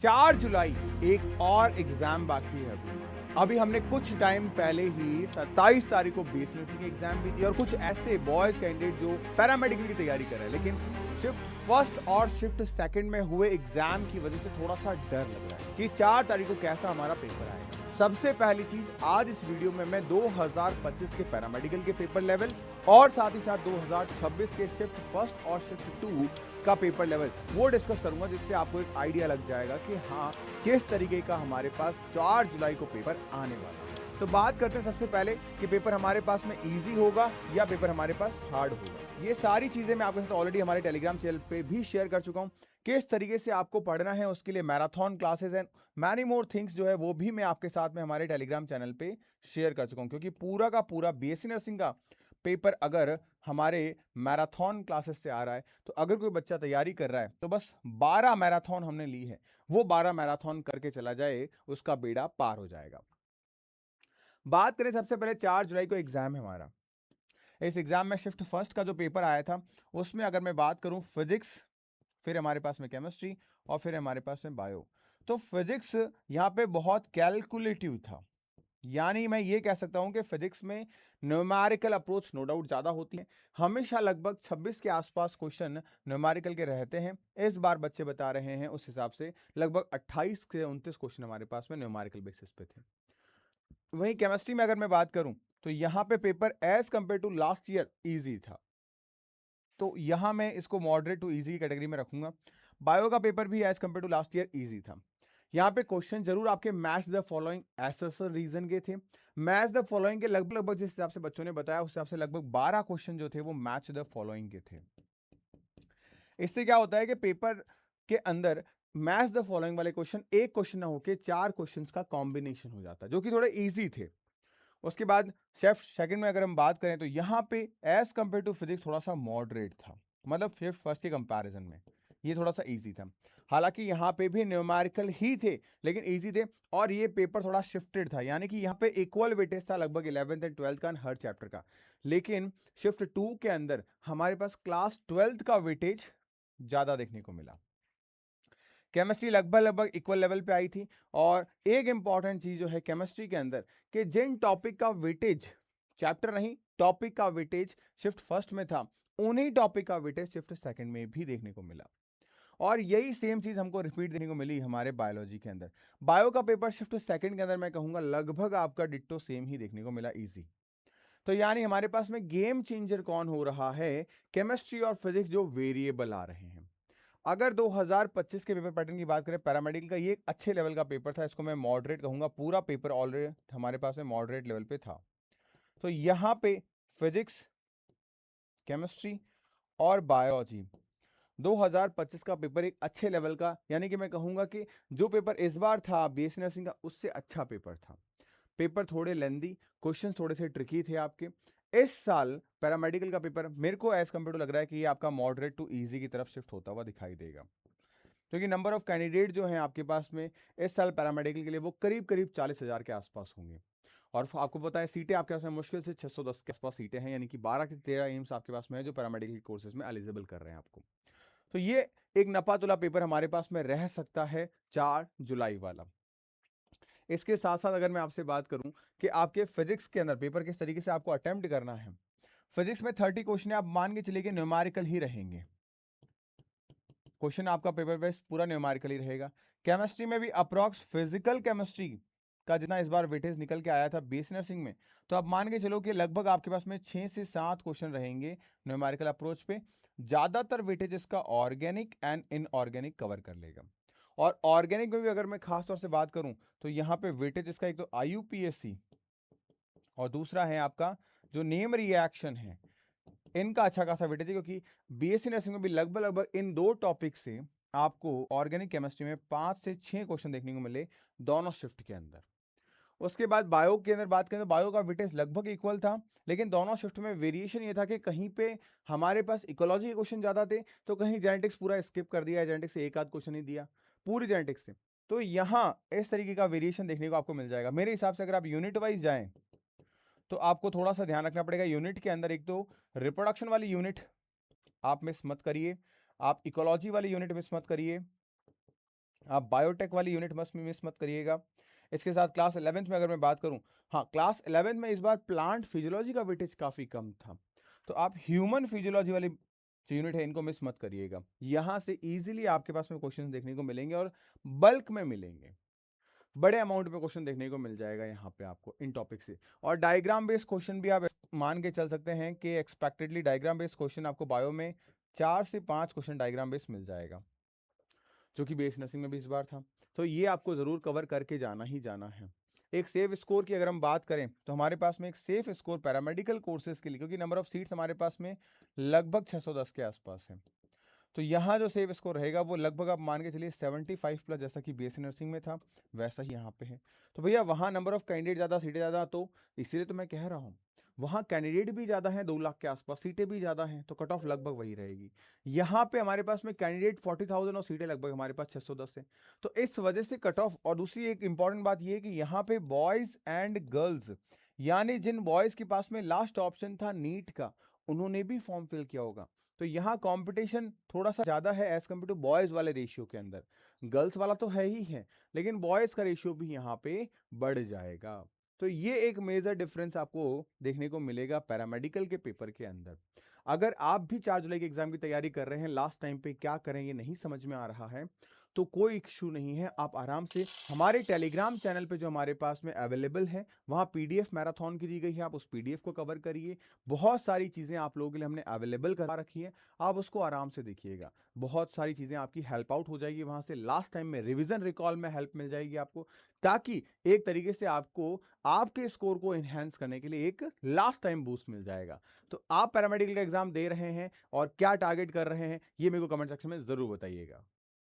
4 जुलाई एक और एग्जाम बाकी है अभी हमने कुछ टाइम पहले ही 27 तारीख को बीएससी की एग्जाम भी दी और कुछ ऐसे बॉयज कैंडिडेट जो पैरामेडिकल की तैयारी कर रहे हैं, लेकिन शिफ्ट फर्स्ट और शिफ्ट सेकंड में हुए एग्जाम की वजह से थोड़ा सा डर लग रहा है कि 4 तारीख को कैसा हमारा पेपर आएगा। सबसे पहली चीज, आज इस वीडियो में मैं 2025 के पैरामेडिकल के पेपर लेवल और साथ ही साथ 2026 के शिफ्ट फर्स्ट और शिफ्ट 2 का पेपर लेवल वो डिस्कस करूंगा, जिससे आपको एक आइडिया लग जाएगा कि हाँ किस तरीके का हमारे पास 4 जुलाई को पेपर आने वाला है। तो बात करते हैं सबसे पहले कि पेपर हमारे पास में इजी होगा या पेपर हमारे पास हार्ड होगा। ये सारी चीजें मैं आपके साथ ऑलरेडी हमारे टेलीग्राम चैनल पे भी शेयर कर चुका हूँ। किस तरीके से आपको पढ़ना है उसके लिए marathon classes and many more things जो है वो भी मैं आपके साथ में हमारे टेलीग्राम चैनल पे शेयर कर चुका हूँ, क्योंकि पूरा का पूरा बीएससी नर्सिंग का पेपर अगर हमारे मैराथन क्लासेस से आ रहा है तो अगर कोई बच्चा तैयारी कर रहा है तो बस 12 मैराथन हमने ली है, वो 12 मैराथन करके चला जाए उसका बेड़ा पार हो जाएगा। बात करें सबसे पहले 4 जुलाई को एग्जाम है हमारा। इस एग्जाम में शिफ्ट फर्स्ट का जो पेपर आया था उसमें अगर मैं बात करूं फिजिक्स, फिर हमारे पास में केमिस्ट्री और फिर हमारे पास में बायो। तो फिजिक्स यहाँ पे बहुत कैलकुलेटिव था, यानी मैं ये कह सकता हूं कि फिजिक्स में न्यूमेरिकल अप्रोच नो डाउट ज्यादा होती है। हमेशा लगभग 26 के आसपास क्वेश्चन न्यूमेरिकल के रहते हैं। इस बार बच्चे बता रहे हैं उस हिसाब से लगभग 28 से 29 क्वेश्चन हमारे पास में न्यूमेरिकल बेसिस पे थे। वहीं केमिस्ट्री में अगर मैं बात करूं तो यहां पे paper as compare to last year easy था, तो यहां मैं इसको मॉडरेट टू इजी कैटेगरी में रखूंगा। बायो का पेपर भी as compare to last year easy था। यहाँ पे क्वेश्चन जरूर आपके match the following assertion reason के थे। मैच द फॉलोइंग के लगभग जिस हिसाब से बच्चों ने बताया उस हिसाब से लगभग 12 क्वेश्चन जो थे वो मैच द फॉलोइंग के थे। इससे क्या होता है कि पेपर के अंदर मैच द फॉलोइंग वाले क्वेश्चन एक क्वेश्चन ना होके 4 क्वेश्चंस का कॉम्बिनेशन हो जाता है, जो कि थोड़े इजी थे। उसके बाद शिफ्ट सेकंड में अगर हम बात करें तो यहाँ पे एज कंपेयर टू फिजिक्स थोड़ा सा मॉडरेट था, मतलब शिफ्ट फर्स्ट के कंपैरिजन में ये थोड़ा सा इजी था। हालांकि यहाँ पे भी न्यूमेरिकल ही थे लेकिन इजी थे, और ये पेपर थोड़ा शिफ्टेड था, यानी कि यहाँ पे इक्वल वेटेज था लगभग 11th एंड 12th का हर चैप्टर का। लेकिन शिफ्ट 2 के अंदर हमारे पास क्लास 12th का वेटेज ज्यादा देखने को मिला। केमिस्ट्री लगभग इक्वल लेवल पे आई थी। और एक इंपॉर्टेंट चीज जो है केमिस्ट्री के अंदर कि जिन टॉपिक का वेटेज, चैप्टर नहीं टॉपिक का वेटेज शिफ्ट फर्स्ट में था, उन्हीं टॉपिक का वेटेज शिफ्ट सेकंड में भी देखने को मिला। और यही सेम चीज हमको रिपीट देखने को मिली हमारे बायोलॉजी के अंदर। बायो का पेपर शिफ्ट सेकंड के अंदर मैं कहूंगा लगभग आपका डिट्टो सेम ही देखने को मिला, इजी। तो यानी हमारे पास में गेम चेंजर कौन हो रहा है, केमिस्ट्री और फिजिक्स जो वेरिएबल आ रहे हैं। अगर 2025 के पेपर पैटर्न की बात करें, पैरामेडिकल का ये एक अच्छे लेवल का पेपर था, इसको मैं मॉडरेट कहूंगा। पूरा पेपर ऑलरेडी हमारे पास में मॉडरेट लेवल पे था। तो यहां पे फिजिक्स, केमिस्ट्री और बायोलॉजी 2025 का पेपर एक अच्छे लेवल का, यानी कि मैं कहूंगा कि जो पेपर इस बार था बीएससी नर्सिंग का उससे अच्छा पेपर था। पेपर थोड़े लेंदी, क्वेश्चन थोड़े से ट्रिकी थे आपके। इस साल पैरामेडिकल का पेपर मेरे को एज कंपेयर टू लग रहा है कि ये आपका मॉडरेट टू इजी की तरफ शिफ्ट होता हुआ दिखाई देगा, क्योंकि नंबर ऑफ कैंडिडेट जो हैं आपके पास में इस साल पैरामेडिकल के लिए वो करीब करीब 40,000 के आसपास होंगे। और आपको पता है सीटें आपके पास में मुश्किल से 610 के आसपास सीटें हैं, यानी कि 12 के 13 एम्स आपके पास में है जो पैरामेडिकल कोर्सेज में एलिजिबल कर रहे हैं आपको। तो ये एक नपा तुला पेपर हमारे पास में रह सकता है 4 जुलाई वाला। इसके साथ साथ अगर मैं आपसे बात करूं कि आपके फिजिक्स के अंदर पेपर किस तरीके से आपको अटेम्प्ट करना है, फिजिक्स में 30 क्वेश्चन आप मान के चलिए कि न्यूमेरिकल ही रहेंगे। क्वेश्चन आपका पेपर बेस्ड पूरा न्यूमेरिकल ही रहेगा। केमिस्ट्री में भी अप्रॉक्स फिजिकल केमिस्ट्री का जितना इस बार वेटेज निकल के आया था बीएससी नर्सिंग में, तो आप मान के चलो कि लगभग आपके पास में 6 से 7 क्वेश्चन रहेंगे न्यूमेरिकल अप्रोच पे। ज्यादातर वेटेज इसका ऑर्गेनिक एंड इनऑर्गेनिक कवर कर लेगा। और ऑर्गेनिक में भी अगर मैं खास तौर से बात करूं तो यहाँ पे वेटेज इसका एक तो आईयूपीएससी और दूसरा है आपका जो नेम रिएक्शन है, इनका अच्छा खासा वेटेज है, क्योंकि बीएससी नर्सिंग में भी लगभग लगभग इन दो टॉपिक से आपको ऑर्गेनिक केमिस्ट्री में 5 से 6 क्वेश्चन देखने को मिले दोनों शिफ्ट के अंदर। उसके बाद बायो के अंदर बात करें तो बायो का वेटेज लगभग इक्वल था, लेकिन दोनों शिफ्ट में वेरिएशन ये था कि कहीं पे हमारे पास इकोलॉजी के क्वेश्चन ज्यादा थे तो कहीं जेनेटिक्स पूरा स्किप कर दिया, जेनेटिक्स से एक आध क्वेश्चन ही दिया पूरी जेनेटिक्स से। तो यहाँ इस तरीके का वेरिएशन देखने को आपको मिल जाएगा। मेरे हिसाब से अगर आप यूनिट वाइज जाएं तो आपको थोड़ा सा ध्यान रखना पड़ेगा। यूनिट के अंदर एक तो रिप्रोडक्शन वाली यूनिट आप मिस मत करिए, आप इकोलॉजी वाली यूनिट मिस मत करिए, आप बायोटेक वाली यूनिट मस्ट मिस मत करिएगा। इसके साथ क्लास 11th में अगर मैं बात करूं, हाँ क्लास 11th में इस बार प्लांट फिजियोलॉजी का वेटेज काफ़ी कम था, तो आप ह्यूमन फिजियोलॉजी वाली जो यूनिट है इनको मिस मत करिएगा। यहाँ से इजीली आपके पास में क्वेश्चन देखने को मिलेंगे और बल्क में मिलेंगे, बड़े अमाउंट में क्वेश्चन देखने को मिल जाएगा यहाँ पे आपको इन टॉपिक से। और डायग्राम बेस्ड क्वेश्चन भी आप मान के चल सकते हैं कि एक्सपेक्टेडली डायग्राम बेस्ड क्वेश्चन आपको बायो में 4 से 5 क्वेश्चन डायग्राम बेस्ड मिल जाएगा, जो कि बेस नर्सिंग में भी इस बार था। तो ये आपको ज़रूर कवर करके जाना ही जाना है। एक सेफ स्कोर की अगर हम बात करें तो हमारे पास में एक सेफ स्कोर पैरामेडिकल कोर्सेज के लिए, क्योंकि नंबर ऑफ सीट्स हमारे पास में लगभग 610 के आसपास है, तो यहाँ जो सेव स्कोर रहेगा वो लगभग आप मान के चलिए 75 प्लस, जैसा कि बीएससी नर्सिंग में था वैसा ही यहाँ पे है। तो भैया वहाँ नंबर ऑफ कैंडिडेट ज़्यादा, सीटें ज़्यादा, तो इसीलिए तो मैं कह रहा हूँ वहाँ कैंडिडेट भी ज़्यादा हैं, 2 लाख के आसपास, सीटें भी ज़्यादा हैं, तो कट ऑफ लगभग वही रहेगी। यहाँ पे हमारे पास में कैंडिडेट 40,000 और सीटें लगभग हमारे पास 610 है, तो इस वजह से कट ऑफ। और दूसरी एक इंपॉर्टेंट बात ये है कि यहाँ पे बॉयज़ एंड गर्ल्स, यानी जिन बॉयज़ के पास में लास्ट ऑप्शन था नीट का, उन्होंने भी फॉर्म फिल किया होगा, तो यहाँ कंपटीशन थोड़ा सा ज़्यादा है एज कम्पेयर टू बॉयज़ वाले रेशियो के अंदर। गर्ल्स वाला तो है ही है, लेकिन बॉयज़ का रेशियो भी यहाँ पे बढ़ जाएगा। तो ये एक मेजर डिफरेंस आपको देखने को मिलेगा पैरामेडिकल के पेपर के अंदर। अगर आप भी 4 जुलाई के एग्जाम की तैयारी कर रहे हैं, लास्ट टाइम पे क्या करें ये नहीं समझ में आ रहा है, तो कोई इशू नहीं है, आप आराम से हमारे टेलीग्राम चैनल पे जो हमारे पास में अवेलेबल है, वहाँ पीडीएफ मैराथन की दी गई है, आप उस पीडीएफ को कवर करिए। बहुत सारी चीज़ें आप लोगों के लिए हमने अवेलेबल करा रखी है, आप उसको आराम से देखिएगा। बहुत सारी चीज़ें आपकी हेल्प आउट हो जाएगी वहाँ से, लास्ट टाइम में रिवीजन रिकॉल में हेल्प मिल जाएगी आपको, ताकि एक तरीके से आपको आपके स्कोर को इन्हेंस करने के लिए एक लास्ट टाइम बूस्ट मिल जाएगा। तो आप पैरामेडिकल का एग्जाम दे रहे हैं और क्या टारगेट कर रहे हैं, ये मेरे को कमेंट सेक्शन में ज़रूर बताइएगा।